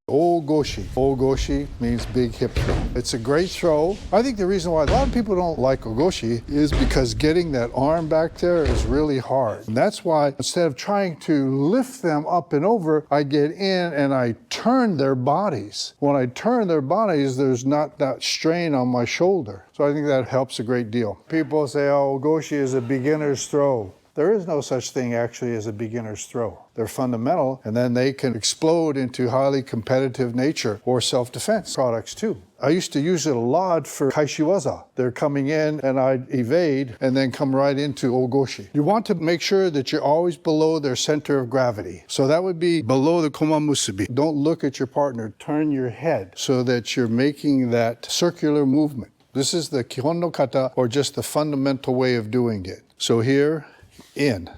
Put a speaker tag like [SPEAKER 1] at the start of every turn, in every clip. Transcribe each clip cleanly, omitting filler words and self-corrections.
[SPEAKER 1] O-Goshi. O-Goshi means big hip throw. It's a great throw. I think the reason why a lot of people don't like O-Goshi is because getting that arm back there is really hard. And that's why instead of trying to lift them up and over, I get in and I turn their bodies. When I turn their bodies, there's not that strain on my shoulder. So I think that helps a great deal. People say, oh, O-Goshi is a beginner's throw. There is no such thing actually as a beginner's throw. They're fundamental, and then they can explode into highly competitive nature or self-defense products too. I used to use it a lot for kaishiwaza. They're coming in and I'd evade and then come right into O-Goshi. You want to make sure that you're always below their center of gravity. So that would be below the komamusubi. Don't look at your partner, turn your head so that you're making that circular movement. This is the kihon no kata, or just the fundamental way of doing it. So here, in.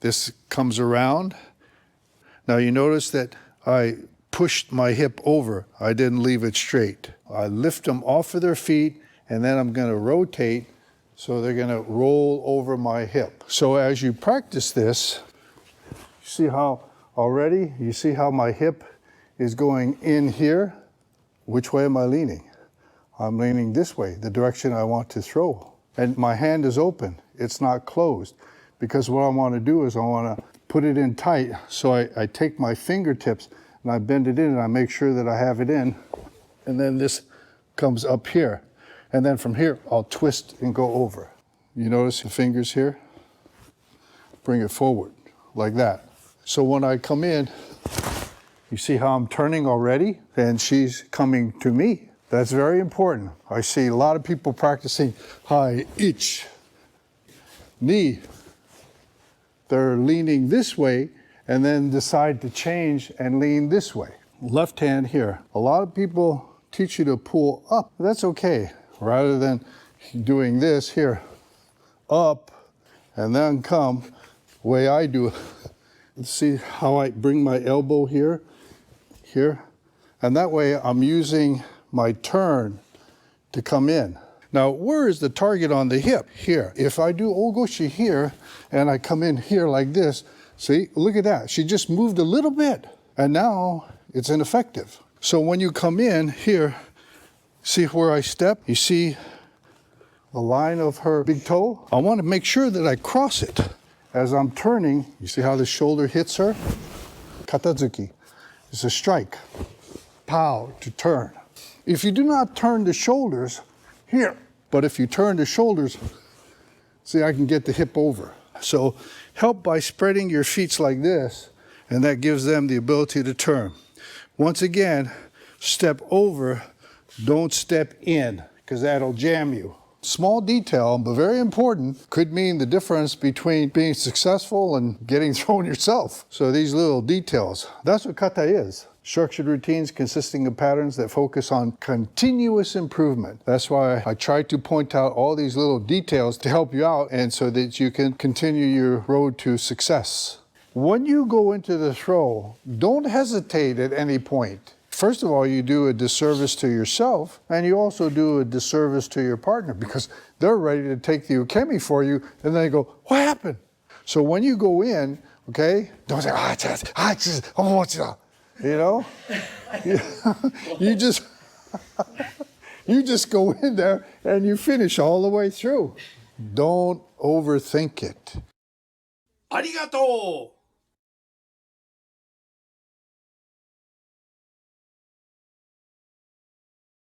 [SPEAKER 1] This comes around. Now you notice that I pushed my hip over. I didn't leave it straight. I lift them off of their feet, and then I'm going to rotate so they're going to roll over my hip. So as you practice this, you see how already, you see how my hip is going in here? Which way am I leaning? I'm leaning this way, the direction I want to throw. And my hand is open. It's not closed. Because what I want to do is I want to put it in tight, so I take my fingertips and I bend it in and I make sure that I have it in, and then this comes up here. And then from here, I'll twist and go over. You notice the fingers here? Bring it forward, like that. So when I come in, you see how I'm turning already? And she's coming to me. That's very important. I see a lot of people practicing high ich, knee. They're leaning this way and then decide to change and lean this way. Left hand here. A lot of people teach you to pull up. That's okay. Rather than doing this here, up and then come, the way I do it. See how I bring my elbow here, here? And that way I'm using my turn to come in. Now, where is the target on the hip? Here. If I do O-Goshi here, and I come in here like this, see, look at that. She just moved a little bit, and now it's ineffective. So when you come in here, see where I step? You see the line of her big toe? I want to make sure that I cross it. As I'm turning, you see how the shoulder hits her? Katazuki. It's a strike. Pow, to turn. If you do not turn the shoulders, here. But if you turn the shoulders, see, I can get the hip over. So help by spreading your feet like this, and that gives them the ability to turn. Once again, step over, don't step in, because that'll jam you. Small detail, but very important, could mean the difference between being successful and getting thrown yourself. So these little details, that's what kata is. Structured routines consisting of patterns that focus on continuous improvement. That's why I try to point out all these little details to help you out and so that you can continue your road to success. When you go into the throw, don't hesitate at any point. First of all, you do a disservice to yourself, and you also do a disservice to your partner because they're ready to take the ukemi for you, and they go, what happened? So when you go in, okay, don't say, you know, you just go in there and you finish all the way through. Don't overthink it.
[SPEAKER 2] ありがとう